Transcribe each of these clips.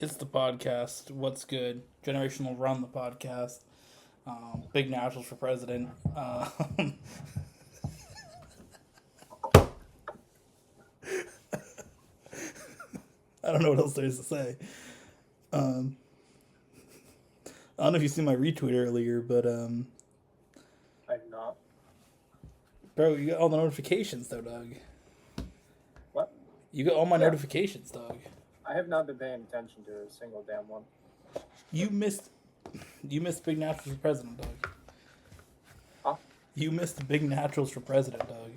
It's the podcast. What's good? Generational Run the podcast. Big Naturals for president. I don't know what else there is to say. Um, I don't know if you see my retweet earlier, but I've not. bro, you got all the notifications though, Doug. What? You got all my Yeah. notifications, Doug. I have not been paying attention to a single damn one. You missed Big Naturals for president, Doug. Huh? You missed Big Naturals for president, Doug.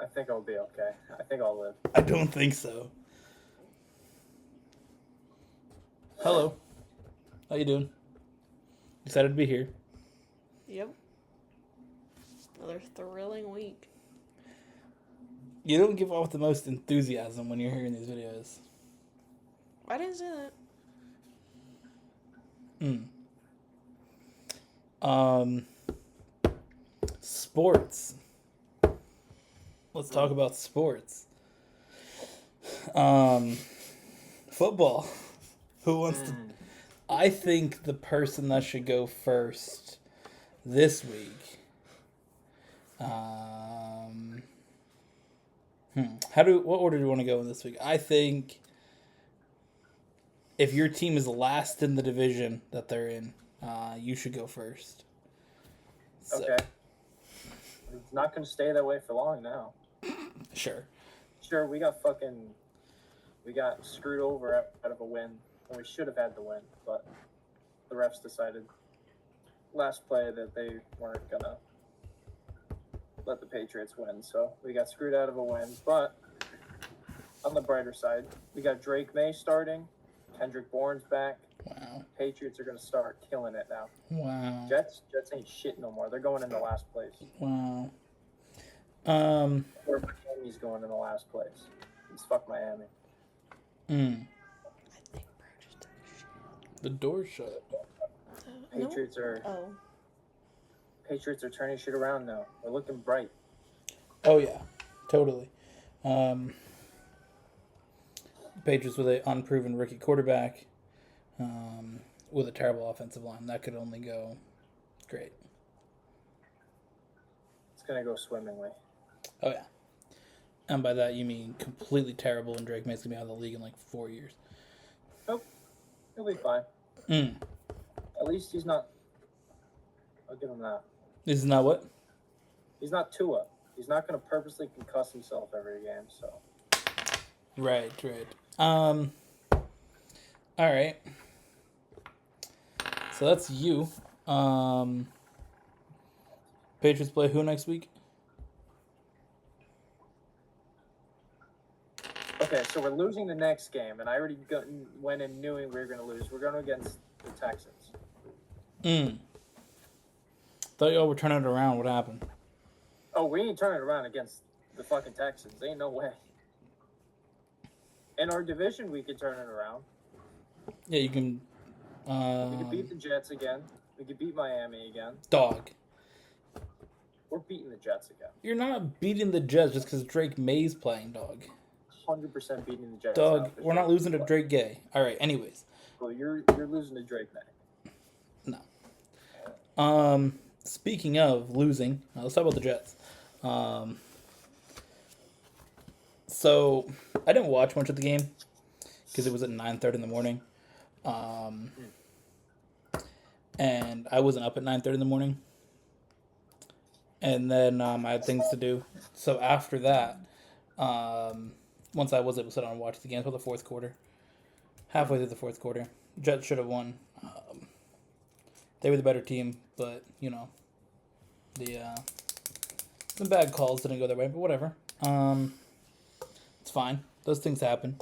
I think I'll be okay. I think I'll live. I don't think so. Hello. How you doing? Excited to be here. Yep. Another thrilling week. You don't give off the most enthusiasm when you're hearing these videos. I didn't say that. Sports. Let's talk about sports. Football. Who wants to? I think the person that should go first this week. What order do you want to go in this week? I think if your team is last in the division that they're in, you should go first. So, Okay. It's not going to stay that way for long now. Sure. Sure, we got screwed over out of a win, and we should have had the win, but the refs decided last play that they weren't going to let the Patriots win, so we got screwed out of a win. But on the brighter side, we got Drake May starting, Kendrick Bourne's back. Wow. Patriots Patriots are going to start killing it now. Wow. Jets ain't shit no more. They're going in the last place. Wow. Or Miami's going in the last place. It's fuck Miami. I think Burgess The door's shut. Patriots are Oh. Patriots are turning shit around now. They're looking bright. Oh yeah, totally. Patriots with an unproven rookie quarterback, with a terrible offensive line. That could only go great. It's gonna go swimmingly. Oh yeah. And by that you mean completely terrible, and Drake May's gonna be out of the league in like 4 years. Nope. He'll be fine. At least he's not. I'll give him that. This is not what? He's not Tua. He's not gonna purposely concuss himself every game. So Right. All right. So that's you. Patriots play who next week? okay, so we're losing the next game, and I already went in knowing we were gonna lose. We're going against the Texans. Thought y'all were turning it around. What happened? Oh, we ain't turning around against the fucking Texans. Ain't no way. In our division, we could turn it around. Yeah, you can. We could beat the Jets again. We could beat Miami again. Dog. We're beating the Jets again. You're not beating the Jets just because Drake May's playing, dog. 100% beating the Jets. Dog, now, for we're not sure. losing to Drake Gay. All right. Anyways, Well, you're losing to Drake May. no. Speaking of losing, let's talk about the Jets. So I didn't watch much of the game because it was at 9:30 in the morning. And I wasn't up at 9:30 in the morning. And then I had things to do. So after that, once I was able to sit down and watch the game for the fourth quarter, halfway through the fourth quarter, Jets should have won. They were the better team, but you know, the bad calls didn't go their way. But whatever. It's fine. Those things happen.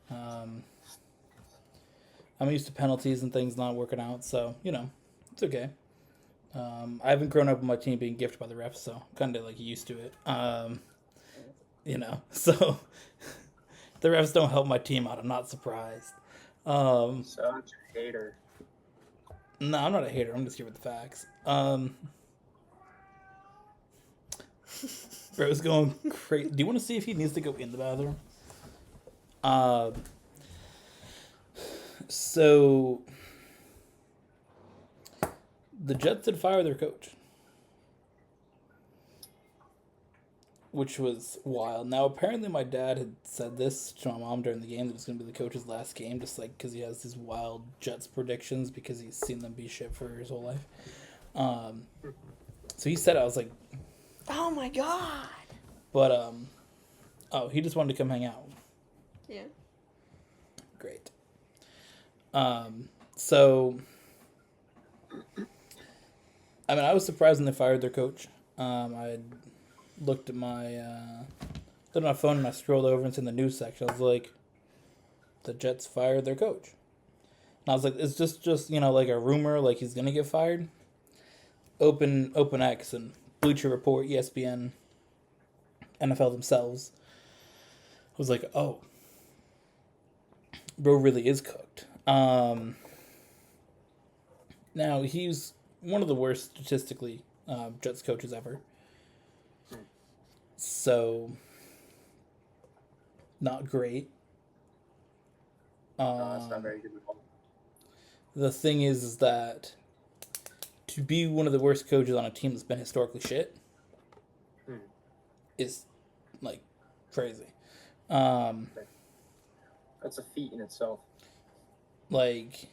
I'm used to penalties and things not working out, so you know, it's okay. I haven't grown up with my team being gifted by the refs, so I'm kind of like used to it. You know, so the refs don't help my team out. I'm not surprised. Such a hater. No, I'm not a hater. I'm just here with the facts. Bro's going crazy. Do you want to see if he needs to go in the bathroom? So the Jets did fire their coach, which was wild. Now, apparently, my dad had said this to my mom during the game that it was going to be the coach's last game, just like because he has these wild Jets predictions because he's seen them be shit for his whole life. So he said, I was like, Oh my god. but oh, he just wanted to come hang out. Yeah. Great. So, I mean, I was surprised when they fired their coach. I looked at my phone and I scrolled over and it's in the news section. I was like, the Jets fired their coach. And I was like, it's just like a rumor, like he's gonna get fired. Open X and Bleacher Report, ESPN, NFL themselves. I was like, oh, bro really is cooked. Now he's one of the worst statistically Jets coaches ever. So, not great. No, that's not very good at all. The thing is that to be one of the worst coaches on a team that's been historically shit is like crazy. That's a feat in itself. Like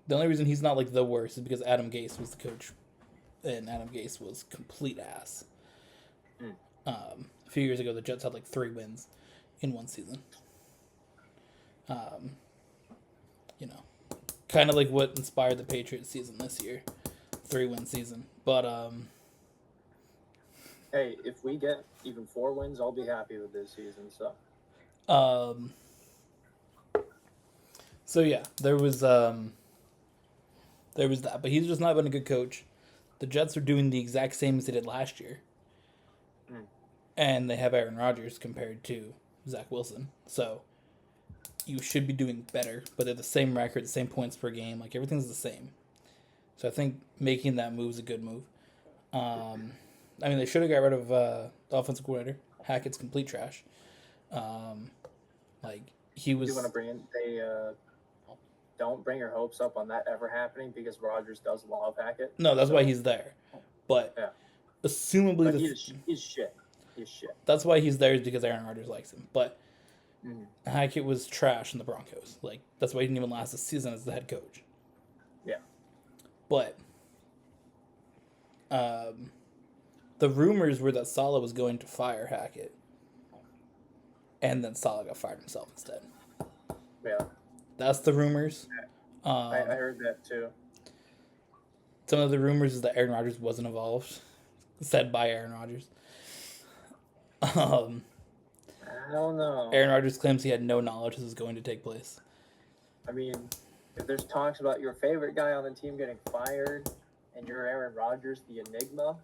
the only reason he's not like the worst is because Adam Gase was the coach, and Adam Gase was complete ass. A few years ago, the Jets had like 3 wins in one season. Kind of like what inspired the Patriots season this year, 3-win season. But Hey, if we get even 4 wins, I'll be happy with this season. So yeah, there was that, but he's just not been a good coach. The Jets are doing the exact same as they did last year. And they have Aaron Rodgers compared to Zach Wilson. So you should be doing better, but they're the same record, the same points per game. Like, everything's the same. So I think making that move is a good move. I mean, they should have got rid of the offensive coordinator. Hackett's complete trash. He was... You want to bring in... don't bring your hopes up on that ever happening because Rodgers does love Hackett. No, that's why he's there. But assumably... But he's shit. He's shit. That's why he's there, is because Aaron Rodgers likes him. But Hackett was trash in the Broncos. Like, that's why he didn't even last a season as the head coach. Yeah. But the rumors were that Saleh was going to fire Hackett. And then Saleh got fired himself instead. Yeah. That's the rumors. I heard that too. Some of the rumors is that Aaron Rodgers wasn't involved. Said by Aaron Rodgers. I don't know. Aaron Rodgers claims he had no knowledge this was going to take place. I mean, if there's talks about your favorite guy on the team getting fired and you're Aaron Rodgers, the enigma,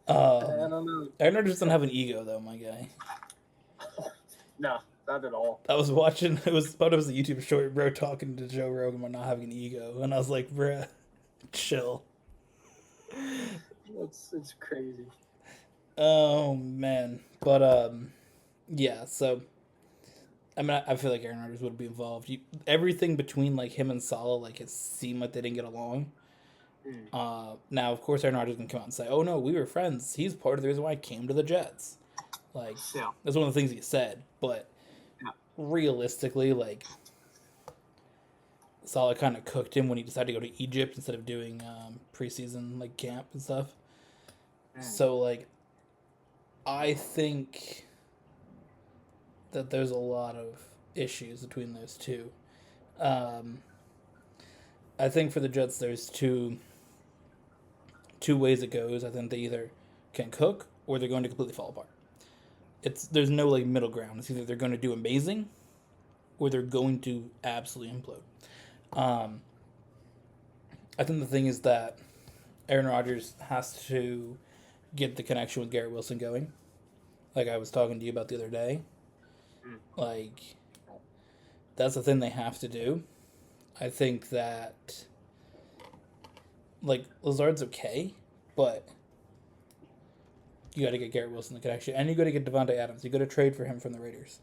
I don't know. Aaron Rodgers doesn't have an ego, though, my guy. No, not at all. I was watching, it was a YouTube short, bro talking to Joe Rogan about not having an ego, and I was like, bruh, chill. It's crazy. Oh, man. But, yeah, so, I mean, I feel like Aaron Rodgers would be involved. Everything between, like, him and Saleh, like, it seemed like they didn't get along. Now, of course, Aaron Rodgers can come out and say, oh, no, we were friends. He's part of the reason why I came to the Jets. Like, that's one of the things he said. But realistically, like, Saleh kind of cooked him when he decided to go to Egypt instead of doing preseason, like, camp and stuff. So, like, I think that there's a lot of issues between those two. I think for the Jets, there's two ways it goes. I think they either can cook or they're going to completely fall apart. There's no like middle ground. It's either they're going to do amazing or they're going to absolutely implode. I think the thing is that Aaron Rodgers has to get the connection with Garrett Wilson going. Like I was talking to you about the other day. Like, that's the thing they have to do. I think that, like, Lazard's okay, but you got to get Garrett Wilson the connection. And you got to get Devontae Adams. You got to trade for him from the Raiders.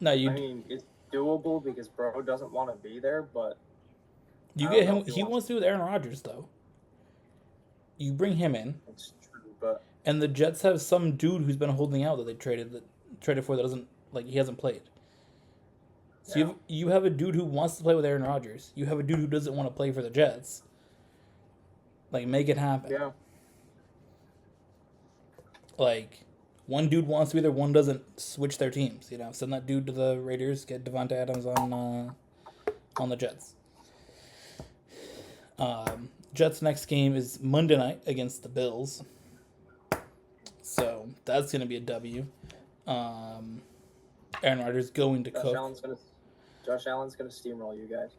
No, I mean, it's doable because Bro doesn't want to be there, but you I get don't know him. if He wants to be with Aaron Rodgers, though. You bring him in, it's true. But and the Jets have some dude who's been holding out that they traded for that doesn't like he hasn't played. So yeah, you have a dude who wants to play with Aaron Rodgers. You have a dude who doesn't want to play for the Jets. Like, make it happen. yeah, Like, one dude wants to be there, one doesn't. Switch their teams. Send that dude to the Raiders. Get Devontae Adams on the Jets. Jets' next game is Monday night against the Bills. So that's gonna be a W. Aaron Rodgers going to cook. Josh Allen's gonna steamroll you guys.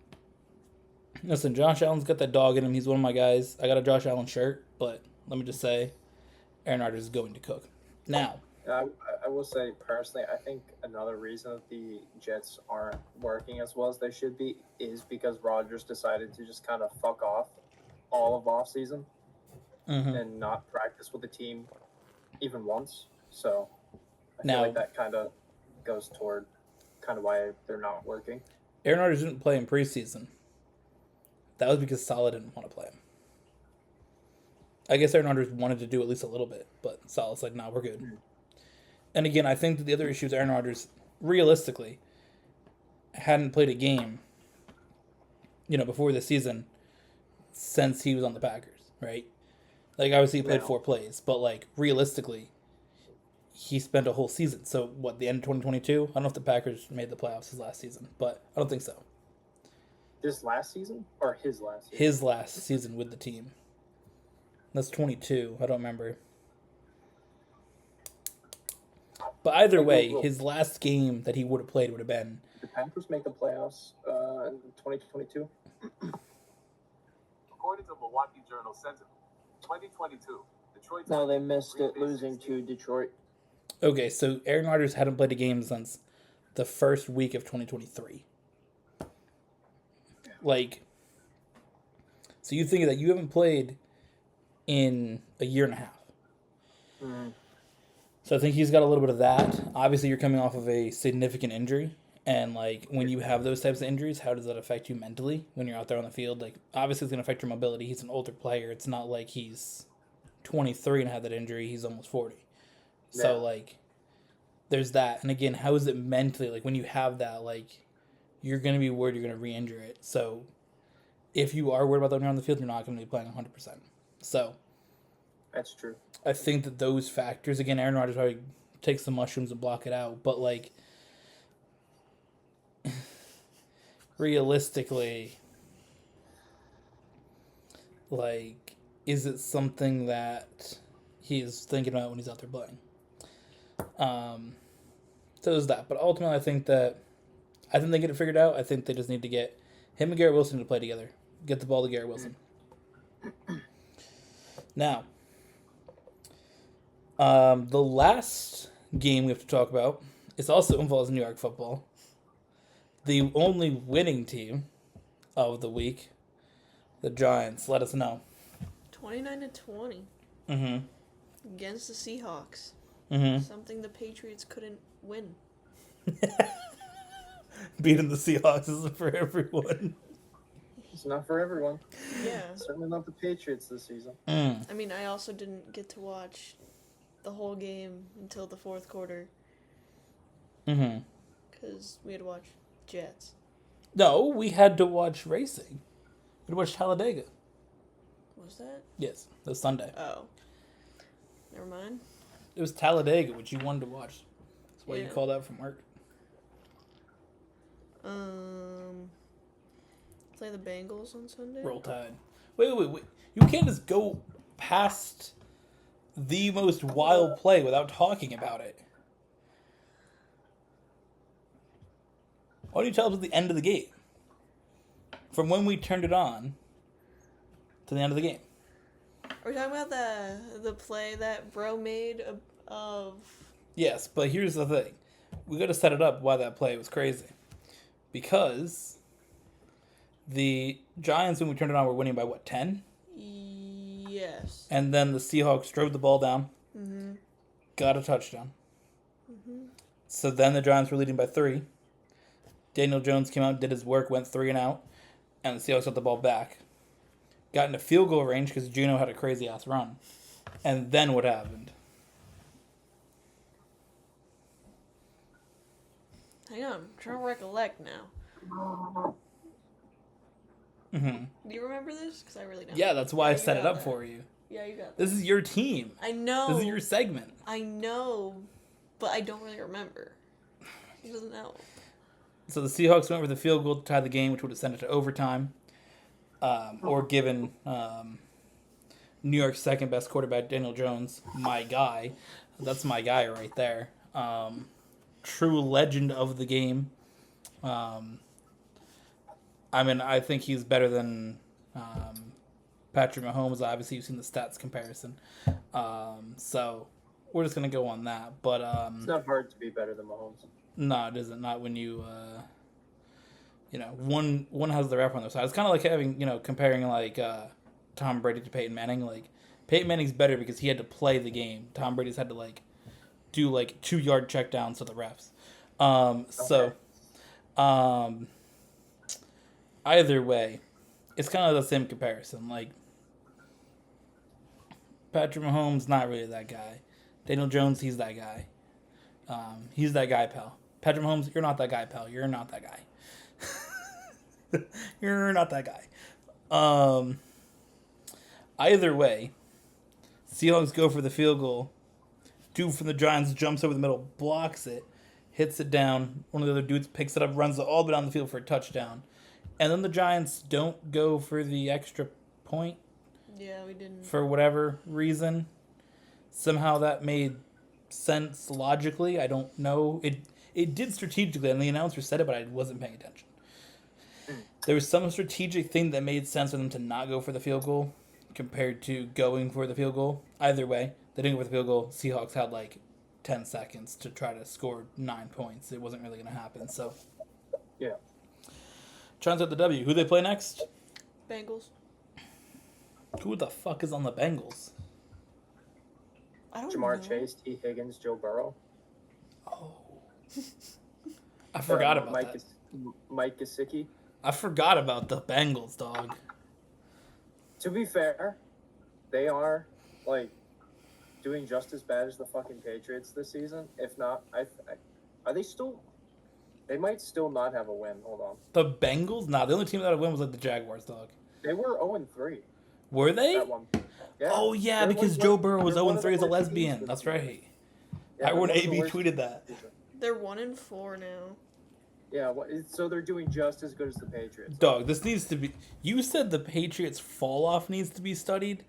Listen, Josh Allen's got that dog in him. He's one of my guys. I got a Josh Allen shirt, but let me just say, Aaron Rodgers is going to cook. Now, I will say personally, I think another reason that the Jets aren't working as well as they should be is because Rodgers decided to just kind of fuck off all of offseason and not practice with the team even once. So I feel like that kind of goes toward kind of why they're not working. Aaron Rodgers didn't play in preseason. That was because Saleh didn't want to play him. I guess Aaron Rodgers wanted to do at least a little bit, but Saleh's like, nah, we're good. And again, I think that the other issue is Aaron Rodgers, realistically, hadn't played a game, before the season since he was on the Packers, right? Like, obviously he played 4 plays, but, like, realistically, he spent a whole season. So, what, the end of 2022? I don't know if the Packers made the playoffs his last season, but I don't think so. This last season? Or his last season? His last season with the team. That's 22. I don't remember. But either way, his last game that he would have played would have been... Did the Panthers make the playoffs in 2022? According to Milwaukee Journal Sentinel, 2022, Detroit... No, they missed it, losing to Detroit. Okay, so Aaron Rodgers hadn't played a game since the first week of 2023. Like, so you think that you haven't played in a year and a half. Mm-hmm. So I think he's got a little bit of that. Obviously, you're coming off of a significant injury. And, like, when you have those types of injuries, how does that affect you mentally when you're out there on the field? Like, obviously, it's going to affect your mobility. He's an older player. It's not like he's 23 and had that injury. He's almost 40. Yeah. So, like, there's that. And, again, how is it mentally? Like, when you have that, like, you're going to be worried you're going to re-injure it. So, if you are worried about that when you're on the field, you're not going to be playing 100%. So, that's true. I think that those factors, again, Aaron Rodgers probably takes the mushrooms and block it out. But, like, realistically, like, is it something that he's thinking about when he's out there playing? So there's that. But ultimately, I think they get it figured out. I think they just need to get him and Garrett Wilson to play together. Get the ball to Garrett Wilson. Now, the last game we have to talk about, it also involves New York football. The only winning team of the week, the Giants. Let us know. 29-20. Mm-hmm. Against the Seahawks. Mm-hmm. Something the Patriots couldn't win. Beating the Seahawks isn't for everyone. It's not for everyone. Yeah. Certainly not the Patriots this season. I mean, I also didn't get to watch the whole game until the fourth quarter. Mm-hmm. Because we had to watch Jets. No, we had to watch racing. We had to watch Talladega. Was that? Yes, it was Sunday. Oh. Never mind. It was Talladega, which you wanted to watch. That's why you Yeah. called out from work. Play the Bengals on Sunday? Roll Tide. Wait. You can't just go past the most wild play without talking about it. Why don't you tell us at the end of the game? From when we turned it on to the end of the game. Are we talking about the play that Bro made of... Yes, but here's the thing. We got to set it up why that play was crazy. Because the Giants, when we turned it on, were winning by, 10? Yes. And then the Seahawks drove the ball down, Mm-hmm. got a touchdown. Mm-hmm. So then the Giants were leading by 3. Daniel Jones came out, did his work, went 3 and out, and the Seahawks got the ball back. Got into field goal range because Juno had a crazy ass run. And then what happened? Hang on, I'm trying to recollect now. Mm-hmm. Do you remember this? Because I really don't. Yeah, that's why I you set it got up that. for you. Yeah, you got that. This is your team. I know. This is your segment. I know, but I don't really remember. It doesn't help. So the Seahawks went for the field goal to tie the game, which would have sent it to overtime, or given New York's second best quarterback, Daniel Jones, my guy. That's my guy right there. True legend of the game. I mean, I think he's better than Patrick Mahomes. Obviously, you've seen the stats comparison. So we're just going to go on that. But It's not hard to be better than Mahomes. no, it isn't. Not when you, one has the rep on their side. It's kind of like having, comparing like Tom Brady to Peyton Manning. Like Peyton Manning's better because he had to play the game. Tom Brady's had to do 2-yard checkdowns to the refs. So, either way, it's kind of the same comparison. Like Patrick Mahomes, not really that guy. Daniel Jones, he's that guy. He's that guy, pal. Patrick Mahomes, you're not that guy, pal. You're not that guy. You're not that guy. Either way, Seahawks go for the field goal. Dude from the Giants jumps over the middle, blocks it, hits it down. One of the other dudes picks it up, runs all the way down the field for a touchdown. And then the Giants don't go for the extra point Yeah, we didn't. for whatever reason. Somehow that made sense logically. I don't know. It did strategically, and the announcer said it, but I wasn't paying attention. There was some strategic thing that made sense for them to not go for the field goal compared to going for the field goal. Either way, they didn't go for the field goal. Seahawks had 10 seconds to try to score 9 points. It wasn't really going to happen. So, Yeah. Giants at the W. Who they play next? Bengals. Who the fuck is on the Bengals? I don't Jamar know. Chase, T. Higgins, Joe Burrow. Oh. I forgot about that. Mike Gesicki. I forgot about the Bengals, dog. To be fair, they are doing just as bad as the fucking Patriots this season. If not, are they still? They might still not have a win. Hold on. The Bengals? Nah, the only team that had a win was the Jaguars, dog. They were 0-3. Were they? That one. Yeah. Oh, yeah, They're because one- Joe Burrow was they're one of 0-3 as a the worst lesbian. teams That's this season. right. Yeah, Everyone they're one of the AB worst tweeted that. teams this season. They're 1-4 now. Yeah, so they're doing just as good as the Patriots. Dog, this needs to be... You said the Patriots' fall-off needs to be studied.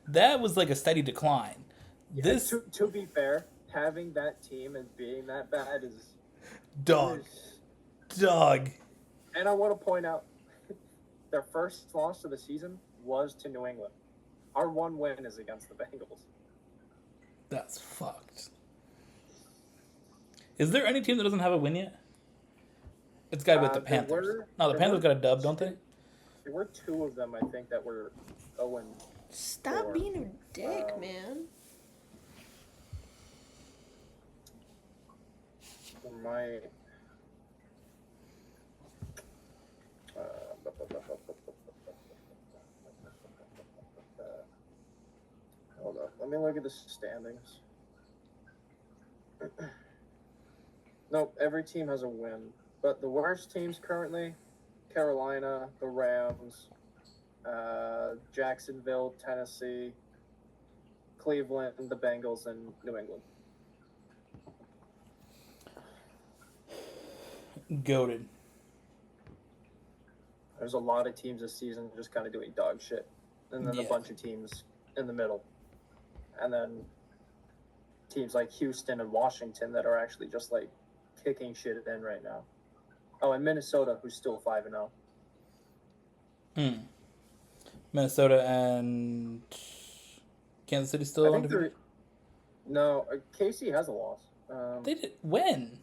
That was like a steady decline. Yeah, This... to be fair, having that team and being that bad is Dog. Dog. And I want to point out, their first loss of the season was to New England. Our one win is against the Bengals. That's fucked. Is there any team that doesn't have a win yet? It's got to be with the Panthers. The Panthers got a dub, don't they? There were 2 of them, I think, that were 0-4. Stop being a dick, man. My hold up. Let me look at the standings. Nope, every team has a win. But the worst teams currently, Carolina, the Rams, Jacksonville, Tennessee, Cleveland, the Bengals, and New England. Goated. There's a lot of teams this season just kind of doing dog shit. And then a Yeah. bunch of teams in the middle. And then teams like Houston and Washington that are actually just kicking shit in right now. Oh, and Minnesota, who's still 5-0. Minnesota and Kansas City still I think undefeated? No, Casey has a loss. They did when?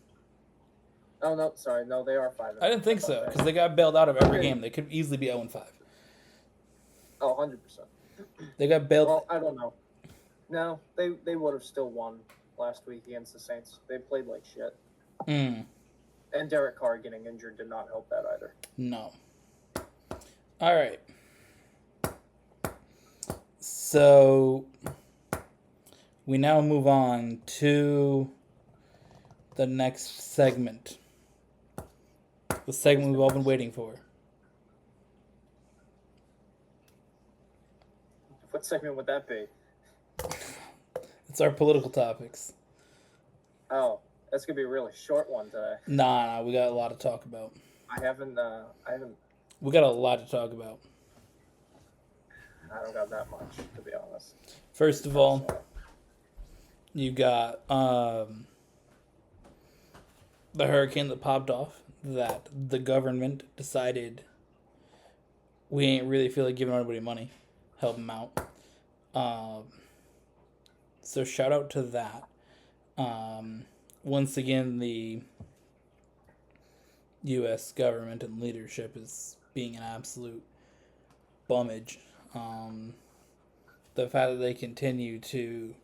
Oh no, sorry, no, they are 5-0. I didn't think so because they got bailed out of every game. They could easily be 0-5. Oh, 100%. They got bailed. Well, I don't know. No, they would have still won last week against the Saints. They played like shit. Mm. And Derek Carr getting injured did not help that either. No. All right. So we now move on to the next segment. The segment we've all been waiting for. What segment would that be? It's our political topics. Oh, that's gonna be a really short one today. Nah, we got a lot to talk about. I haven't. We got a lot to talk about. I don't got that much, to be honest. First of all, you got the hurricane that popped off that the government decided we ain't really feel like giving anybody money, help them out. So shout out to that. Once again, the U.S. government and leadership is being an absolute bummage. The fact that they continue to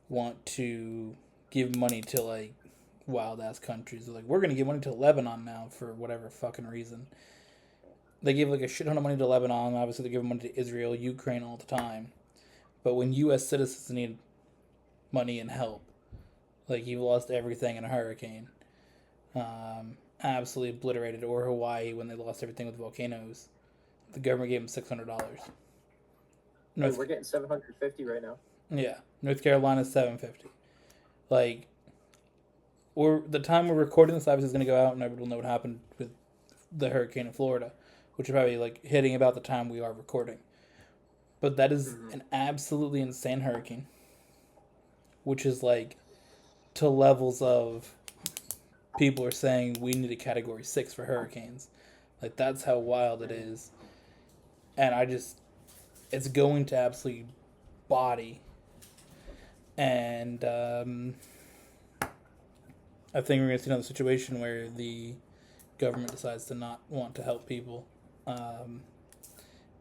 want to give money to like wild ass countries, they're like, we're gonna give money to Lebanon now for whatever fucking reason. They give like a shit ton of money to Lebanon. Obviously, they give money to Israel, Ukraine all the time. But when U.S. citizens need money and help, like you lost everything in a hurricane, absolutely obliterated, or Hawaii when they lost everything with volcanoes, the government gave them $600. We're getting $750 right now. Yeah, North Carolina's $750. Like, or the time we're recording this, obviously is going to go out, and everyone will know what happened with the hurricane in Florida, which is probably like hitting about the time we are recording. But that is an absolutely insane hurricane, which is like to levels of people are saying we need a Category 6 for hurricanes. Like, that's how wild it is. And it's going to absolutely body. And I think we're going to see another situation where the government decides to not want to help people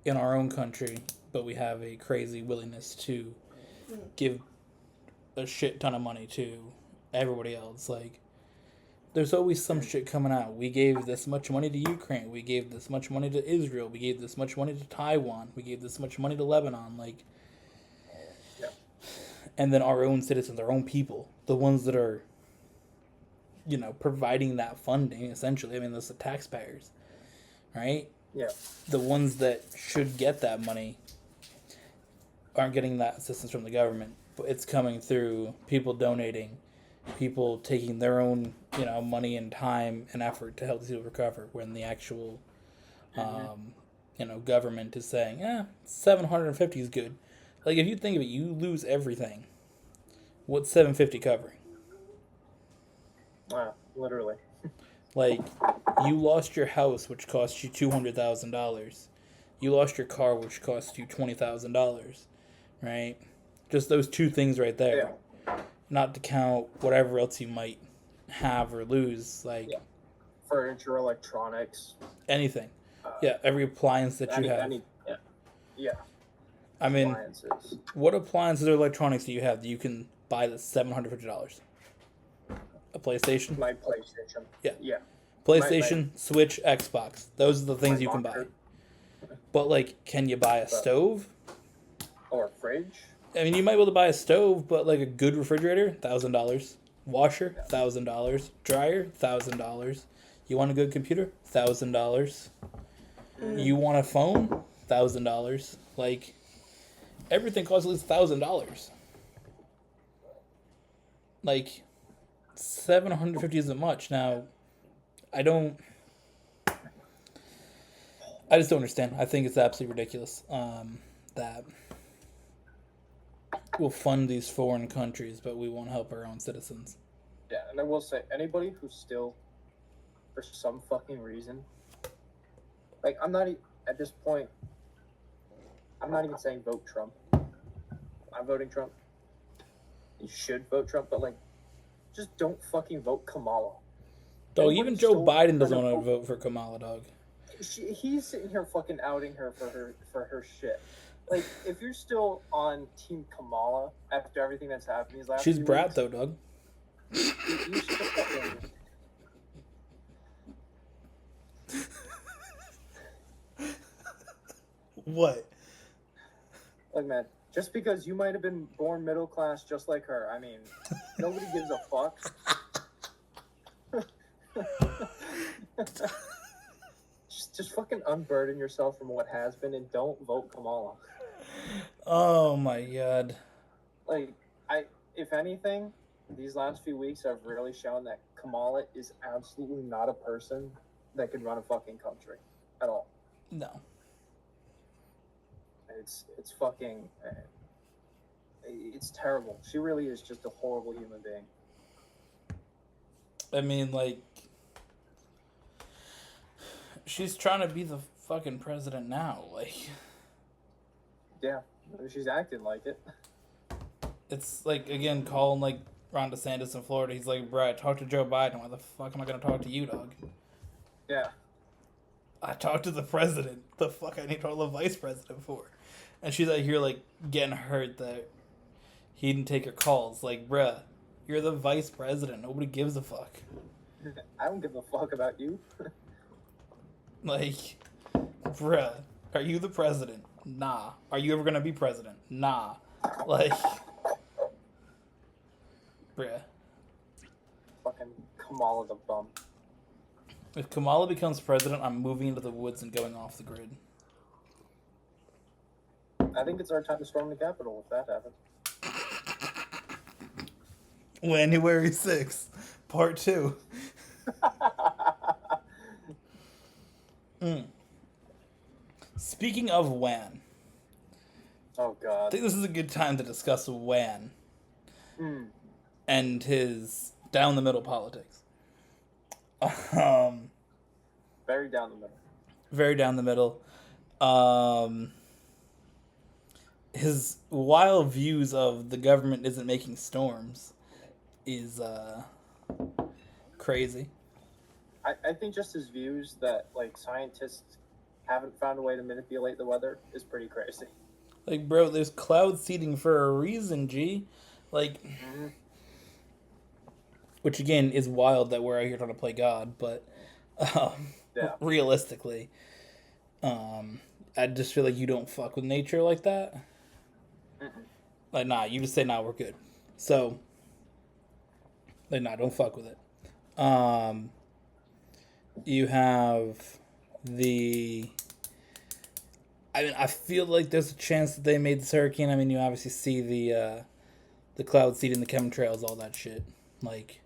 in our own country, but we have a crazy willingness to give a shit ton of money to everybody else. Like, there's always some shit coming out. We gave this much money to Ukraine. We gave this much money to Israel. We gave this much money to Taiwan. We gave this much money to Lebanon. Like, yeah. And then our own citizens, our own people, the ones that are, providing that funding, essentially. I mean, those are the taxpayers, right? Yeah. The ones that should get that money aren't getting that assistance from the government. But it's coming through people donating, people taking their own, money and time and effort to help these people recover, when the actual, government is saying, 750 is good. Like, if you think of it, you lose everything. What's 750 covering? Wow, literally. Like, you lost your house, which cost you $200,000. You lost your car, which cost you $20,000, right? Just those two things right there. Yeah. Not to count whatever else you might have or lose, like furniture, electronics, anything. Every appliance that you have. Yeah. I mean, appliances. What appliances or electronics do you have that you can buy that's $750? A PlayStation? My PlayStation. Yeah. PlayStation, Switch, Xbox. Those are the things you can buy. But, like, can you buy a stove? Or a fridge? I mean, you might be able to buy a stove, but, like, a good refrigerator, $1,000. Washer, $1,000. Dryer, $1,000. You want a good computer? $1,000. You want a phone? $1,000. Like, everything costs at least $1,000. Like, $750 isn't much. Now, I just don't understand. I think it's absolutely ridiculous that we'll fund these foreign countries, but we won't help our own citizens. Yeah, and I will say, anybody who's still, for some fucking reason, like, at this point, I'm not even saying vote Trump. I'm voting Trump. You should vote Trump, but, like, just don't fucking vote Kamala. Dog, even Joe Biden doesn't want to vote for Kamala, dog. He's sitting here fucking outing her for her shit. Like, if you're still on Team Kamala after everything that's happened these last She's few brat weeks, though, dog. you should fucking What? Look, man, just because you might have been born middle class just like her, I mean, nobody gives a fuck. just fucking unburden yourself from what has been and don't vote Kamala. Oh my god. Like, if anything, these last few weeks have really shown that Kamala is absolutely not a person that could run a fucking country at all. No. It's fucking, it's terrible. She really is just a horrible human being. I mean, like, she's trying to be the fucking president now. Like, Yeah, she's acting like it. it's like, again, calling, like, Ron DeSantis in Florida. He's like, bro, I talked to Joe Biden. Why the fuck am I going to talk to you, dog? Yeah. I talked to the president. The fuck I need to talk to the vice president for? And she's out here, like, getting hurt that he didn't take her calls. Like, bruh, you're the vice president. Nobody gives a fuck. I don't give a fuck about you. Like, bruh, are you the president? Nah. Are you ever gonna be president? Nah. Like, bruh. Fucking Kamala the bum. If Kamala becomes president, I'm moving into the woods and going off the grid. I think it's our time to storm the Capitol if that happens. January 6th, part 2. Speaking of WAN, Oh I god. think this is a good time to discuss WAN Mm. and his down the middle politics. Very down the middle. Very down the middle. His wild views of the government isn't making storms is crazy. I think just his views that like scientists haven't found a way to manipulate the weather is pretty crazy. Like, bro, there's cloud seeding for a reason, G. Like, which again is wild that we're out here trying to play God, but Yeah. realistically, I just feel like you don't fuck with nature like that. Like, nah, you just say, nah, we're good. So, like, nah, don't fuck with it. You have the... I mean, I feel like there's a chance that they made this hurricane. I mean, you obviously see the cloud seeding, the chemtrails, all that shit. Like,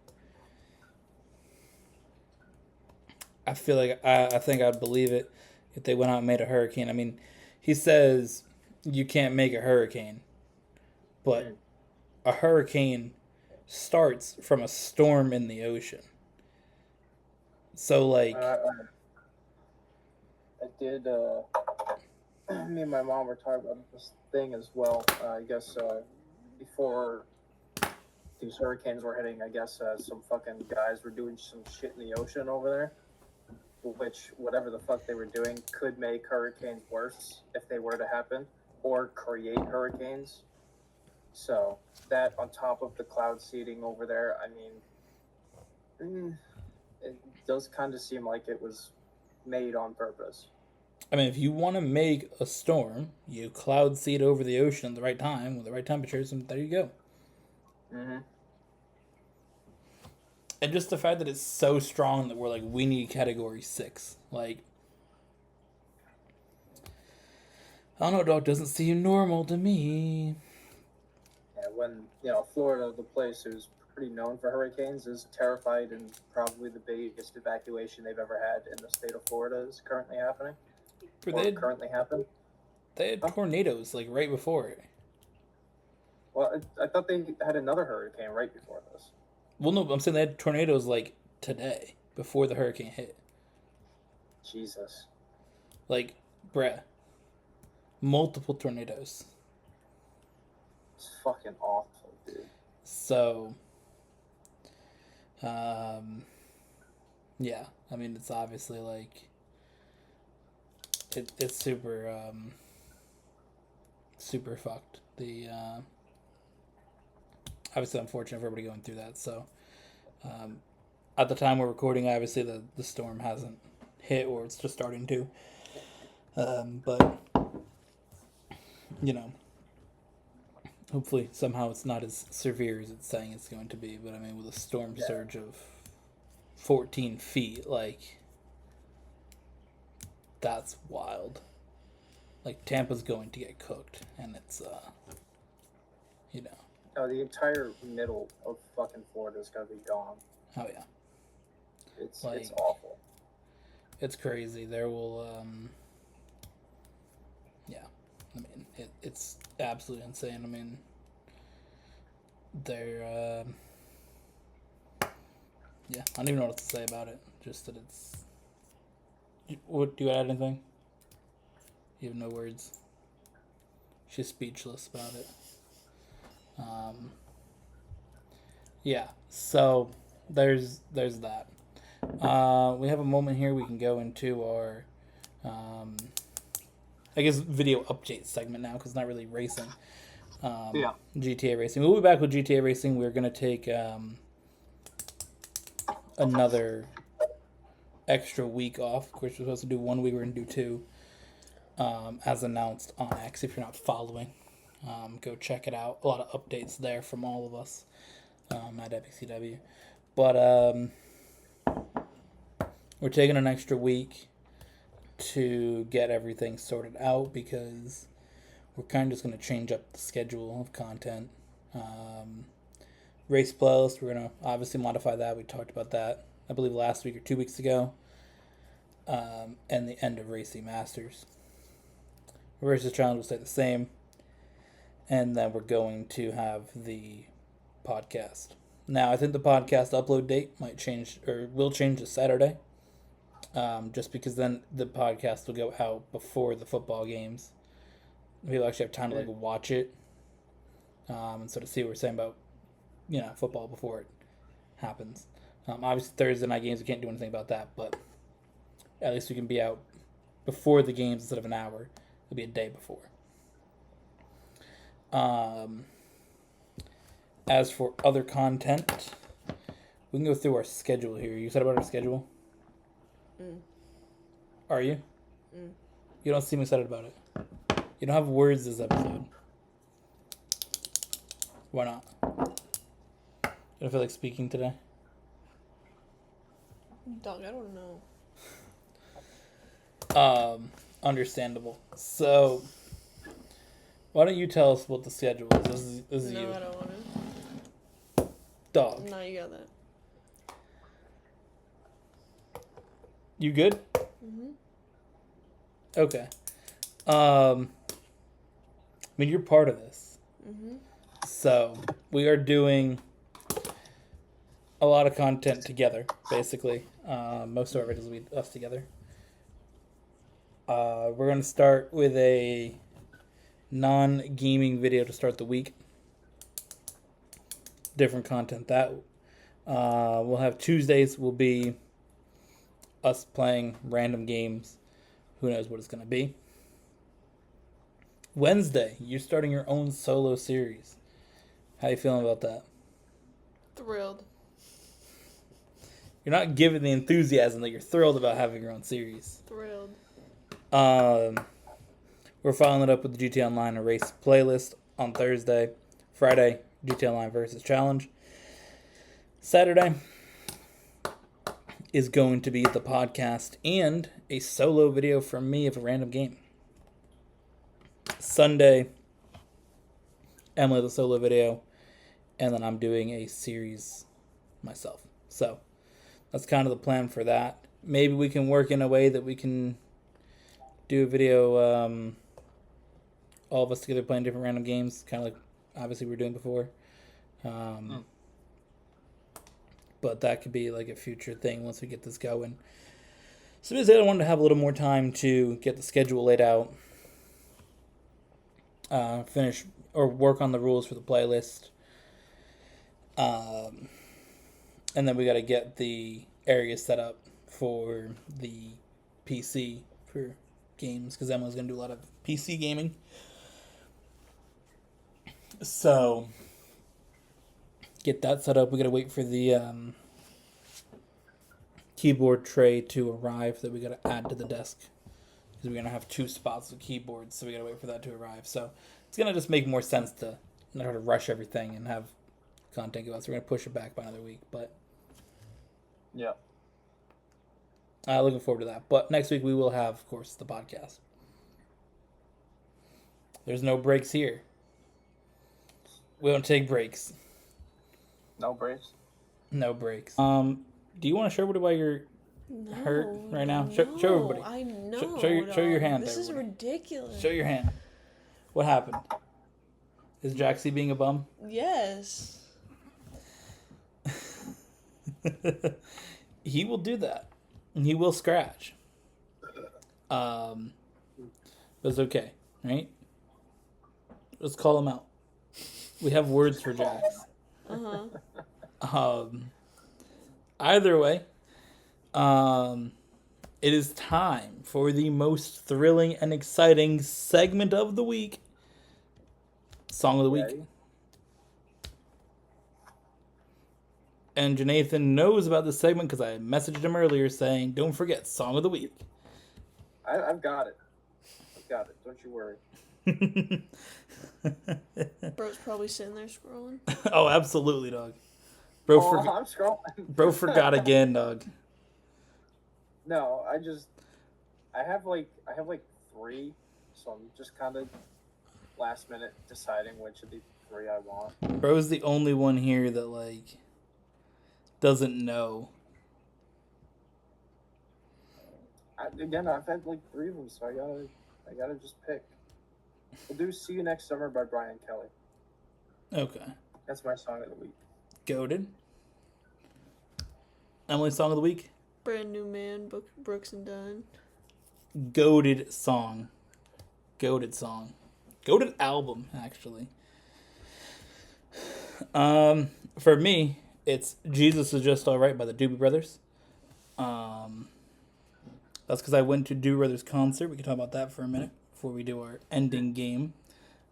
I feel like I think I'd believe it if they went out and made a hurricane. I mean, he says you can't make a hurricane, but a hurricane starts from a storm in the ocean. So, like, I did. Me and my mom were talking about this thing as well. I guess before these hurricanes were hitting, I guess some fucking guys were doing some shit in the ocean over there, which whatever the fuck they were doing could make hurricanes worse if they were to happen, or create hurricanes. So that on top of the cloud seeding over there, I mean, it does kind of seem like it was made on purpose. I mean, if you want to make a storm, you cloud seed over the ocean at the right time with the right temperatures, and there you go. Mm-hmm. And just the fact that it's so strong that we're like, we need category 6. Like, I don't know, dog, doesn't seem normal to me. Yeah, when, Florida, the place who's pretty known for hurricanes, is terrified, and probably the biggest evacuation they've ever had in the state of Florida is currently happening. Currently happened. They had tornadoes, like, right before it. Well, I thought they had another hurricane right before this. Well, no, I'm saying they had tornadoes, like, today, before the hurricane hit. Jesus. Like, bruh. Multiple tornadoes. It's fucking awful, dude. So, yeah, I mean, it's obviously, like, it's super, super fucked. The, obviously unfortunate for everybody going through that, so, at the time we're recording, obviously the storm hasn't hit, or it's just starting to, but you know, hopefully somehow it's not as severe as it's saying it's going to be. But I mean, with a storm surge of 14 feet, like, that's wild. Like, Tampa's going to get cooked, and it's, you know. Oh, the entire middle of fucking Florida is gonna be gone. Oh, yeah. It's Like, awful. It's crazy. There will, yeah. I mean, it's absolutely insane. I mean, they're, yeah, I don't even know what to say about it. Just that it's, what, do you add anything? You have no words. She's speechless about it. Yeah, so there's that. We have a moment here. We can go into our, I guess, video update segment now because it's not really racing. GTA racing. We'll be back with GTA racing. We're gonna take another extra week off. Of course, we're supposed to do 1 week. We're gonna do 2, as announced on X. If you're not following, go check it out. A lot of updates there from all of us at EpicCW. But we're taking an extra week to get everything sorted out because we're kind of just going to change up the schedule of content. Race playlist, we're going to obviously modify that. We talked about that, I believe, last week or 2 weeks ago. And the end of Racing Masters. Versus Challenge will stay the same. And then we're going to have the podcast. Now, I think the podcast upload date might change, or will change to Saturday. Just because then the podcast will go out before the football games. People actually have time to watch it. And sort of see what we're saying about, football before it happens. Obviously, Thursday night games, we can't do anything about that, but at least we can be out before the games instead of an hour. It'll be a day before. As for other content, we can go through our schedule here. You said about our schedule? Are you? You don't seem excited about it. You don't have words this episode. Why not? You don't feel like speaking today? Dog, I don't know. Understandable. So, why don't you tell us what the schedule is? This is No, you. I don't want to. Dog. No, you got that. You good? Okay. I mean, you're part of this. So, we are doing a lot of content together, basically. Most of our videos will be us together. We're going to start with a non-gaming video to start the week. Different content that we'll have. Tuesdays will be us playing random games. Who knows what it's going to be. Wednesday, you're starting your own solo series. How you feeling about that? Thrilled. You're not giving the enthusiasm that you're thrilled about having your own series. Thrilled. We're following it up with the GTA Online race playlist on Thursday. Friday, GTA Online versus Challenge. Saturday is going to be the podcast and a solo video from me of a random game. Sunday, Emily the solo video, and then I'm doing a series myself. So that's kind of the plan for that. Maybe we can work in a way that we can do a video, all of us together playing different random games, kind of like obviously we were doing before. But that could be like a future thing once we get this going. So basically, I wanted to have a little more time to get the schedule laid out, finish or work on the rules for the playlist, and then we got to get the area set up for the PC for games because Emily's gonna do a lot of PC gaming. So get that set up. We gotta wait for the keyboard tray to arrive that we gotta add to the desk because we're gonna have 2 spots with keyboards, so we gotta wait for that to arrive. So it's gonna just make more sense to not try to rush everything and have content go out. So we're gonna push it back by another week, but Yeah. looking forward to that. But next week we will have, of course, the podcast. There's no breaks here. We don't take breaks. No breaks. No breaks. Do you want to show everybody why you're No, hurt right now? no, Show everybody. I know. Show your dog. hand, This is everybody. ridiculous. Show your hand. What happened? Is Jaxie being a bum? Yes. He will do that. And he will scratch. But it's okay, right? Let's call him out. We have words for Jax. Uh-huh. Either way, it is time for the most thrilling and exciting segment of the week. Song of the week. Ready? And Jonathan knows about this segment because I messaged him earlier saying, don't forget, Song of the Week. I've got it. I've got it. Don't you worry. Bro's probably sitting there scrolling. Oh, absolutely, dog. Bro, I'm scrolling. bro forgot again, dog. No, I have like 3, so I'm just kind of last minute deciding which of the 3 I want. Bro's the only one here that, like, doesn't know. Again, I've had like 3 of them, so I gotta just pick. We'll do "See You Next Summer" by Brian Kelly. Okay. That's my song of the week. Goated. Emily, Song of the Week? Brand New Man, Brooks and Dunn. Goated song. Goated song. Goated album, actually. For me, it's Jesus Is Just Alright by the Doobie Brothers. That's because I went to Doobie Brothers concert. We can talk about that for a minute before we do our ending game.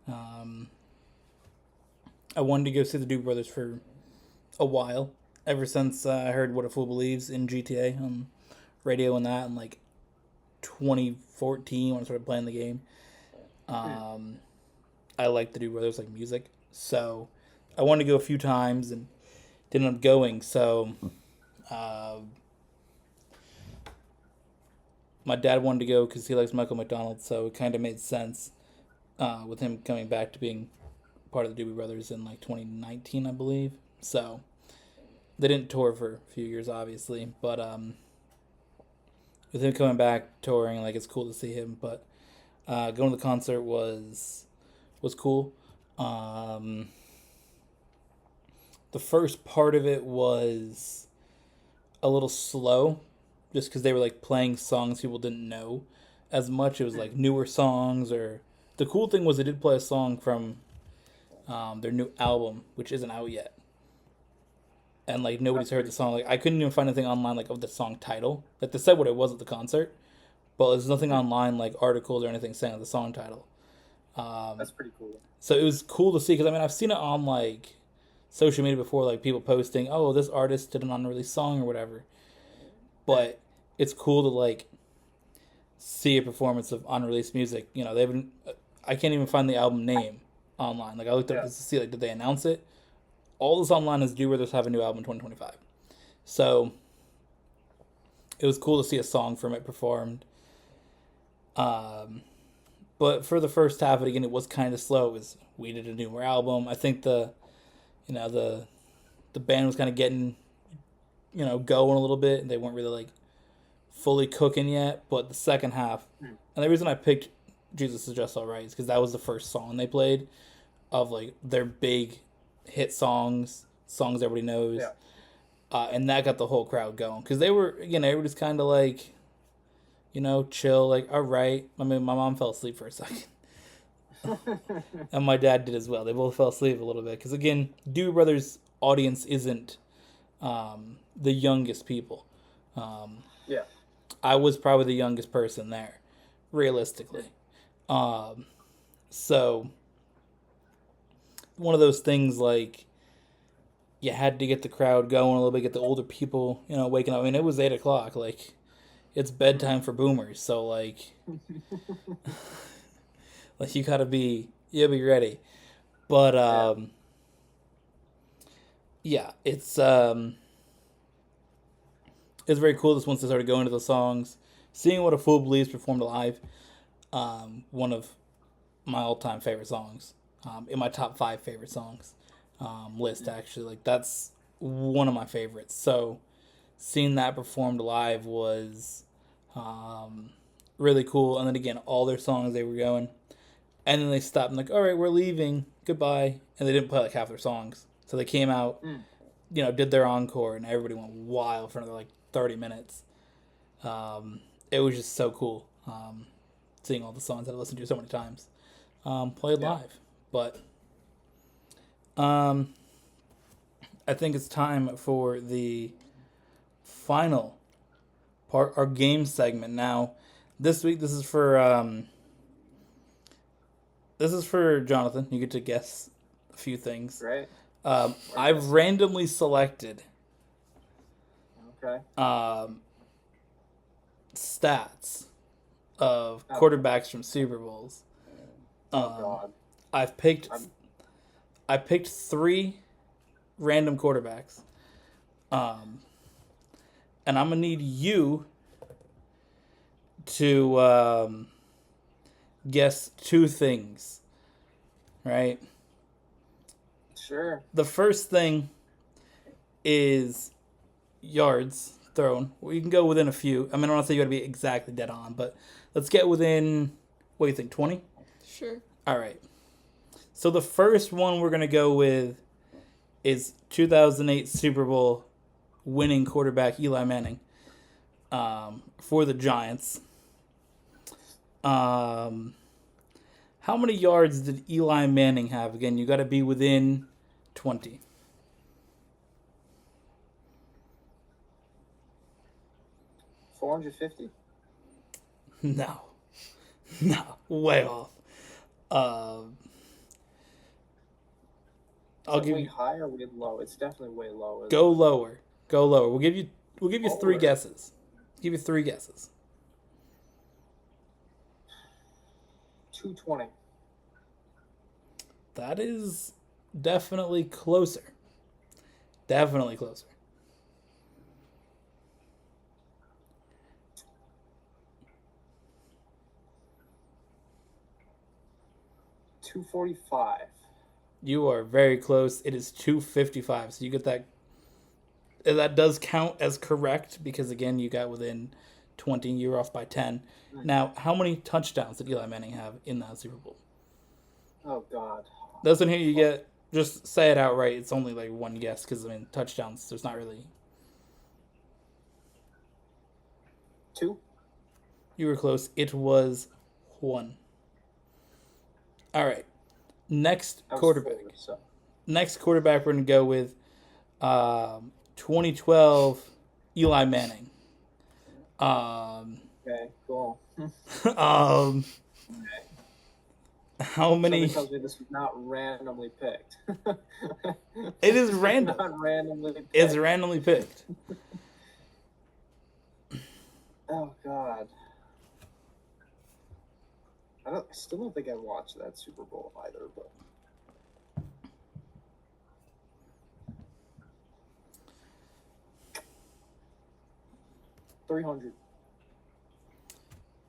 I wanted to go see the Doobie Brothers for a while. Ever since I heard What a Fool Believes in GTA on radio and that in like 2014 when I started playing the game. I like the Doobie Brothers like music. So I wanted to go a few times and didn't end up going. So my dad wanted to go because he likes Michael McDonald. So it kind of made sense with him coming back to being part of the Doobie Brothers in like 2019, I believe. So they didn't tour for a few years, obviously, but with him coming back touring, like it's cool to see him. But going to the concert was cool. The first part of it was a little slow, just because they were like playing songs people didn't know as much. It was like newer songs, or the cool thing was they did play a song from their new album, which isn't out yet. And like nobody's heard the song. Like I couldn't even find anything online like of the song title. Like they said what it was at the concert, but there's nothing online like articles or anything saying the song title. That's pretty cool. So it was cool to see because I mean I've seen it on like social media before, like people posting, oh, this artist did an unreleased song or whatever. But it's cool to like see a performance of unreleased music. You know, they haven't. I can't even find the album name online. Like I looked up to see like did they announce it. All this online is Doobie Brothers have a new album in 2025. So it was cool to see a song from it performed. But for the first half of it, again, it was kind of slow. It was, we did a newer album. I think the band was kind of getting, going a little bit. They weren't really like fully cooking yet. But the second half, and the reason I picked Jesus Is Just Alright is because that was the first song they played of like their big hit songs everybody knows. And that got the whole crowd going because they were, they were just kind of like, chill, like, all right. I mean, my mom fell asleep for a second. And my dad did as well. They both fell asleep a little bit because, again, Doobie Brothers' audience isn't the youngest people. I was probably the youngest person there, realistically. So one of those things like you had to get the crowd going a little bit, get the older people, waking up. I mean, it was 8 o'clock. Like, it's bedtime for boomers. So like you gotta be ready. But yeah, it's very cool. Just once they started going into the songs, seeing what a Fool Believes performed live. One of my all-time favorite songs, in my top 5 favorite songs list. Actually, like that's one of my favorites. So seeing that performed live was really cool. And then again, all their songs they were going, and then they stopped and like, all right, we're leaving, goodbye, and they didn't play like half their songs. So they came out, did their encore, and everybody went wild for another like 30 minutes. It was just so cool. Seeing all the songs that I listened to so many times played live. But I think it's time for the final part, our game segment. Now, this week, this is for Jonathan. You get to guess a few things. Right. I've randomly selected Okay. Stats of quarterbacks from Super Bowls. God. I picked 3 random quarterbacks. And I'm gonna need you to guess 2 things. Right? Sure. The first thing is yards thrown. Well, you can go within a few. I mean, I don't want to say you got to be exactly dead on, but let's get within, what do you think, 20? Sure. All right. So the first one we're going to go with is 2008 Super Bowl winning quarterback Eli Manning for the Giants. How many yards did Eli Manning have? Again, you got to be within 20. $450. No, way off. I'll give way you high or way low? It's definitely way low. go lower. We'll give you 3 guesses. Give you 3 guesses. 220. That is definitely closer. Definitely closer. $245. You are very close. It is 255. So you get that. That does count as correct because again you got within 20. You're off by 10. Now, how many touchdowns did Eli Manning have in that Super Bowl? Oh God. Doesn't here you get. Just say it outright. It's only like one guess because I mean touchdowns. There's not really. 2. You were close. It was 1. All right. Next quarterback. 4, so. Next quarterback we're gonna go with 2012 Eli Manning. Okay, cool. How many? Somebody tells me this was not randomly picked. It is random. Not randomly picked. It's randomly picked. Oh God. I still don't think I watched that Super Bowl either, but. $300.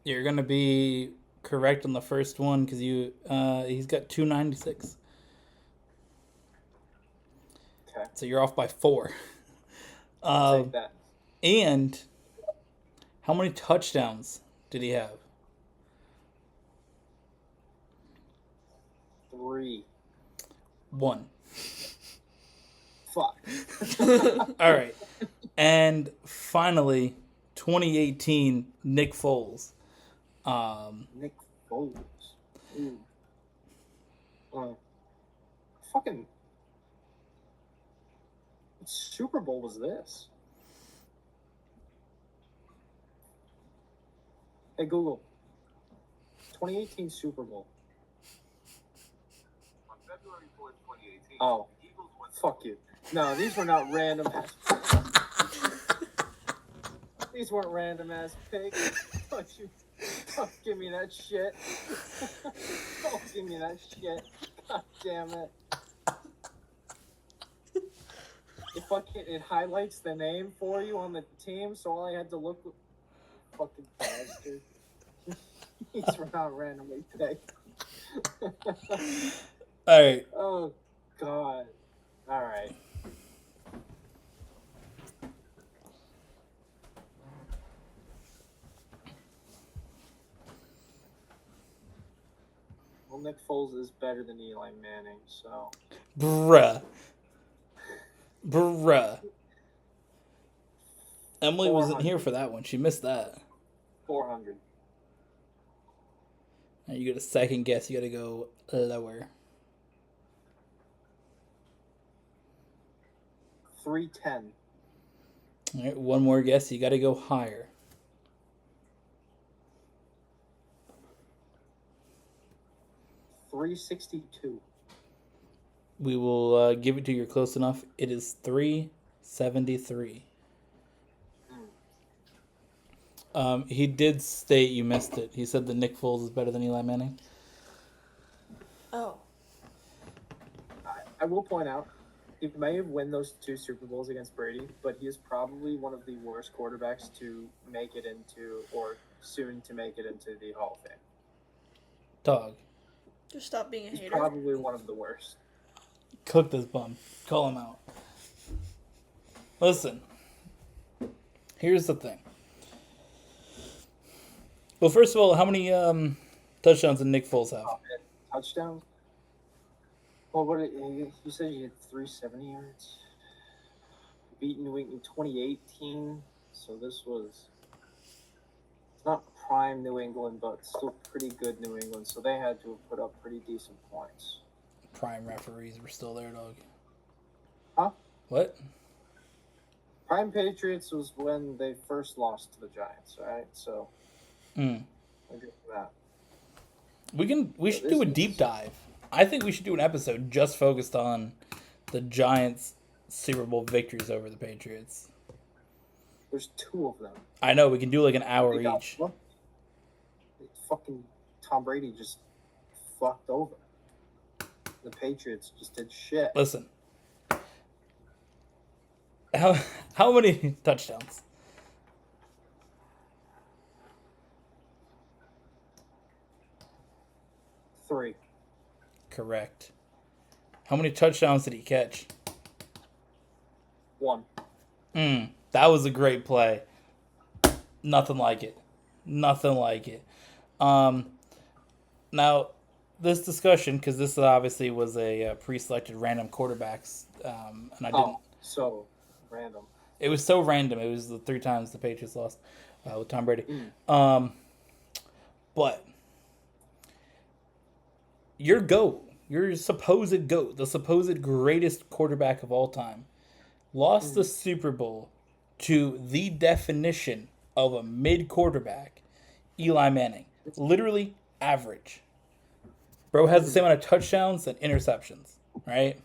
You're gonna be correct on the first one because he's got 296. Okay. So you're off by 4. I'll take that. And how many touchdowns did he have? 3. 1. Fuck. All right. And finally, 2018 Nick Foles. Nick Foles. Ooh. Fucking. What Super Bowl was this? Hey Google. 2018 Super Bowl. On February 4th, 2018, Oh. the Eagles won. Fuck you. No, these were not random. These weren't random ass picks. Don't give me that shit. Don't give me that shit. God damn it. It highlights the name for you on the team, so all I had to look. Fucking bastard. These were not randomly picked. All right. Oh, God. All right. Well, Nick Foles is better than Eli Manning, so. Bruh. Emily wasn't 400. here for that one. She missed that. 400. Now you get a second guess. You got to go lower. 310. All right, one more guess. You got to go higher. 362. We will give it to you. You're close enough. It is 373. He did state you missed it. He said that Nick Foles is better than Eli Manning. Oh. I will point out, he may have won those 2 Super Bowls against Brady, but he is probably one of the worst quarterbacks to make it into, or soon to make it into the Hall of Fame. Dog. Just stop being a He's hater. probably one of the worst. Cook this bum. Call him out. Listen. Here's the thing. Well, first of all, how many touchdowns did Nick Foles have? Touchdowns? Well, you said he had 370 yards. Beat New England 2018, so this was it's not prime New England, but still pretty good New England. So they had to have put up pretty decent points. Prime referees were still there, dog. Huh? What? Prime Patriots was when they first lost to the Giants, right? So I agree with that. We should do a deep dive. I think we should do an episode just focused on the Giants' Super Bowl victories over the Patriots. There's 2 of them. I know, we can do like an hour They got each. fucked. Fucking Tom Brady just fucked over. The Patriots just did shit. Listen. How many touchdowns? 3. Correct. How many touchdowns did he catch? 1. That was a great play. Nothing like it. Now, this discussion, because this obviously was a pre-selected random quarterbacks, and I didn't. So random. It was so random. It was the 3 times the Patriots lost with Tom Brady. But your GOAT, your supposed GOAT, the supposed greatest quarterback of all time, lost the Super Bowl to the definition of a mid quarterback, Eli Manning. Literally average. Bro has the same amount of touchdowns and interceptions, right?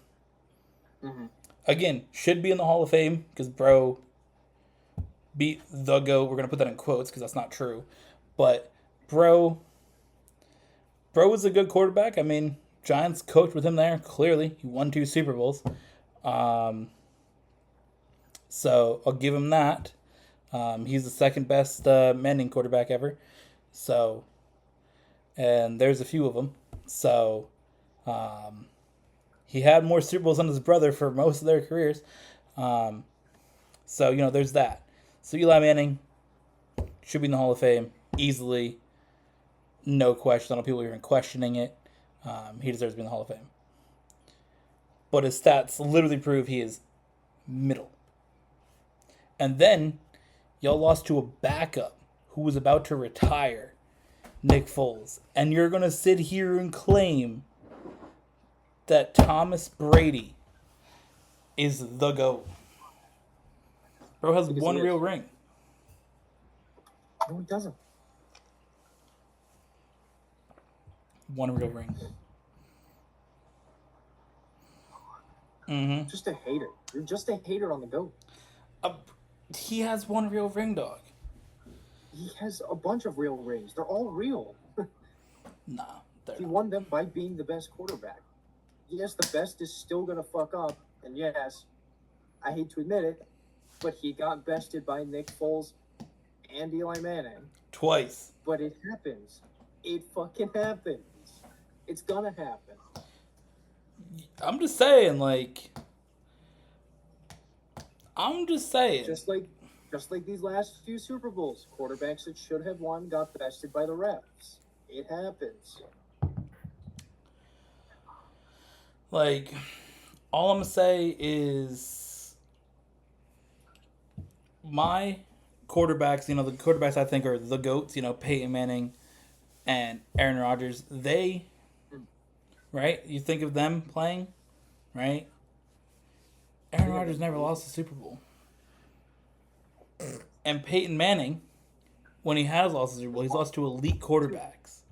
Again, should be in the Hall of Fame because bro beat the GOAT. We're going to put that in quotes because that's not true. But bro was a good quarterback. I mean, Giants coached with him there, clearly. He won 2 Super Bowls. So I'll give him that. He's the second best Manning quarterback ever. So, and there's a few of them. So, he had more Super Bowls than his brother for most of their careers. So, there's that. So Eli Manning should be in the Hall of Fame easily. No question. I don't know people are even questioning it. He deserves to be in the Hall of Fame. But his stats literally prove he is middle. And then y'all lost to a backup who was about to retire, Nick Foles. And you're going to sit here and claim that Thomas Brady is the GOAT. Bro has Because one he is. real ring. No, he doesn't. One real ring. Just a hater. You're just a hater on the GOAT. He has one real ring, dog. He has a bunch of real rings. They're all real. Nah, they're He not. won them by being the best quarterback. Yes, the best is still gonna fuck up, and yes, I hate to admit it, but he got bested by Nick Foles and Eli Manning. Twice. But it happens. It fucking happens. It's gonna happen. I'm just saying, like. I'm just saying. Just like these last few Super Bowls, quarterbacks that should have won got bested by the refs. It happens. Like, all I'm gonna say is my quarterbacks, the quarterbacks I think are the GOATs, Peyton Manning and Aaron Rodgers, right? You think of them playing, right? Aaron Rodgers never lost a Super Bowl. And Peyton Manning, when he has lost a Super Bowl, he's lost to elite quarterbacks.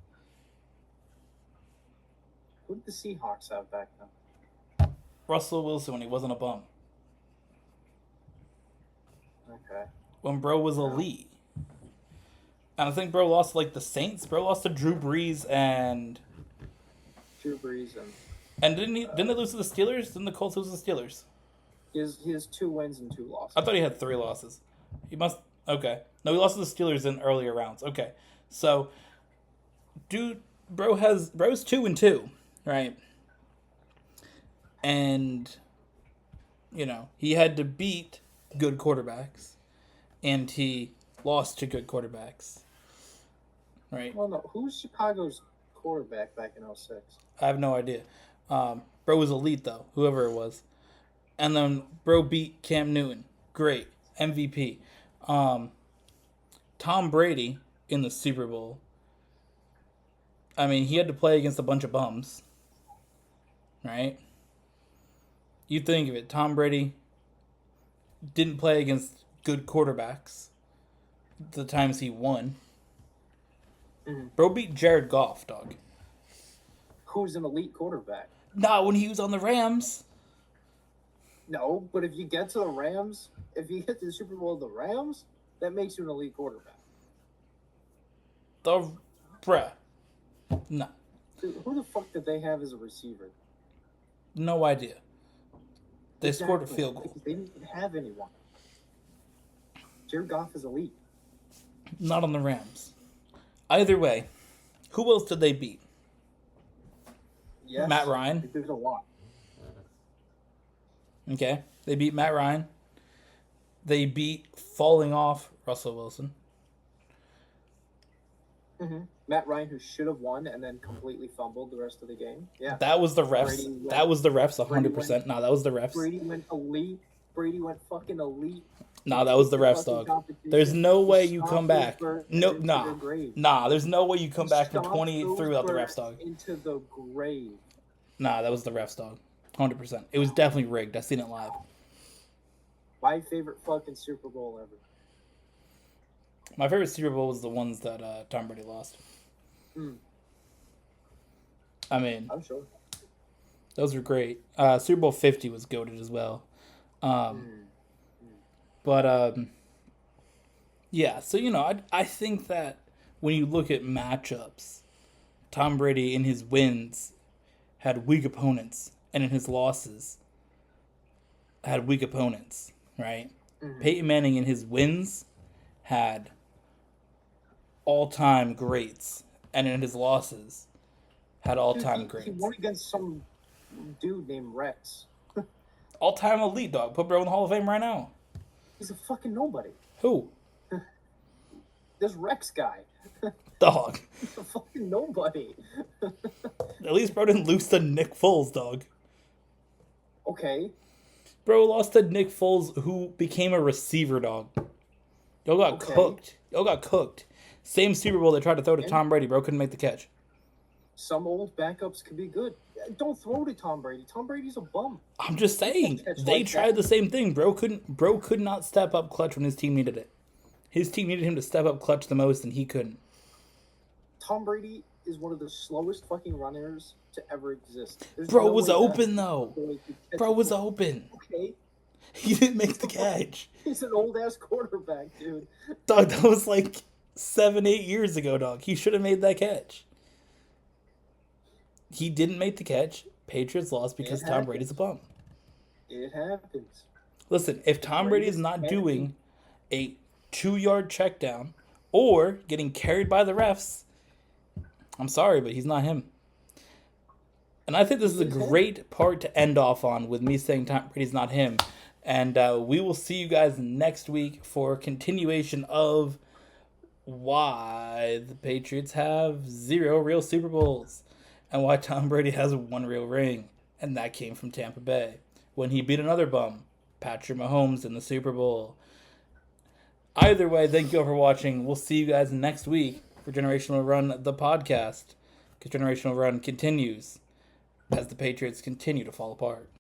Who did the Seahawks have back then? Russell Wilson when he wasn't a bum. Okay. When bro was elite. And I think bro lost to, the Saints. Bro lost to Drew Brees and Drew Brees didn't they lose to the Steelers? Didn't the Colts lose to the Steelers? he has 2 wins and 2 losses. I thought he had 3 losses. He must. Okay. No, he lost to the Steelers in earlier rounds. Okay. So, dude, bro's 2-2, right? And, he had to beat good quarterbacks, and he lost to good quarterbacks, right? Well, no. Who's Chicago's quarterback back in 06? I have no idea. Bro was elite, though, whoever it was. And then bro beat Cam Newton. Great. MVP. Tom Brady in the Super Bowl. I mean, he had to play against a bunch of bums. Right? You think of it. Tom Brady didn't play against good quarterbacks the times he won. Mm-hmm. Bro beat Jared Goff, dog. Who's an elite quarterback? Not when he was on the Rams. No, but if you get to the Rams, if you get to the Super Bowl of the Rams, that makes you an elite quarterback. Bruh. No. Dude, who the fuck did they have as a receiver? No idea. They scored a Exactly. field goal. They didn't have anyone. Jared Goff is elite. Not on the Rams. Either way, who else did they beat? Yes, Matt Ryan. There's a lot. Okay. They beat Matt Ryan. They beat falling off Russell Wilson. Mm-hmm. Matt Ryan, who should have won and then completely fumbled the rest of the game. Yeah. That was the refs. That was the refs 100%. No, that was the refs. Brady went elite. Brady went fucking elite. No, that was the refs, dog. There's no way you come back. Nah, there's no way you come back from 28-3 without the refs, dog. Into the grave. Nah, that was the refs, dog. 100%. It was definitely rigged. I seen it live. My favorite fucking Super Bowl ever. My favorite Super Bowl was the ones that Tom Brady lost. I mean, I'm sure. those were great. Super Bowl 50 was goated as well. But, yeah, so, I think that when you look at matchups, Tom Brady in his wins had weak opponents, and in his losses had weak opponents, right? Peyton Manning in his wins had all-time greats, and in his losses had all-time greats. He won against some dude named Rex. All-time elite, dog. Put bro in the Hall of Fame right now. He's a fucking nobody. Who? This Rex guy. Dog. He's a fucking nobody. At least bro didn't lose to Nick Foles, dog. Okay. Bro lost to Nick Foles, who became a receiver, dog. Y'all got cooked. Y'all got cooked. Same Super Bowl they tried to throw to Tom Brady. Bro couldn't make the catch. Some old backups could be good. Don't throw to Tom Brady. Tom Brady's a bum. I'm just saying. They tried the same thing. Bro could not step up clutch when his team needed it. His team needed him to step up clutch the most, and he couldn't. Tom Brady is one of the slowest fucking runners to ever exist. Bro was open, though. Bro was open. Okay. He didn't make the catch. He's an old-ass quarterback, dude. Dog, that was like 7-8 years ago, dog. He should have made that catch. He didn't make the catch. Patriots lost because Tom Brady's a bum. It happens. Listen, if Tom Brady is not doing a 2-yard check down or getting carried by the refs, I'm sorry, but he's not him. And I think this is a great part to end off on with me saying Tom Brady's not him. And we will see you guys next week for a continuation of why the Patriots have 0 real Super Bowls and why Tom Brady has 1 real ring. And that came from Tampa Bay when he beat another bum, Patrick Mahomes, in the Super Bowl. Either way, thank you all for watching. We'll see you guys next week for Generational Run, the podcast. Because Generational Run continues as the Patriots continue to fall apart.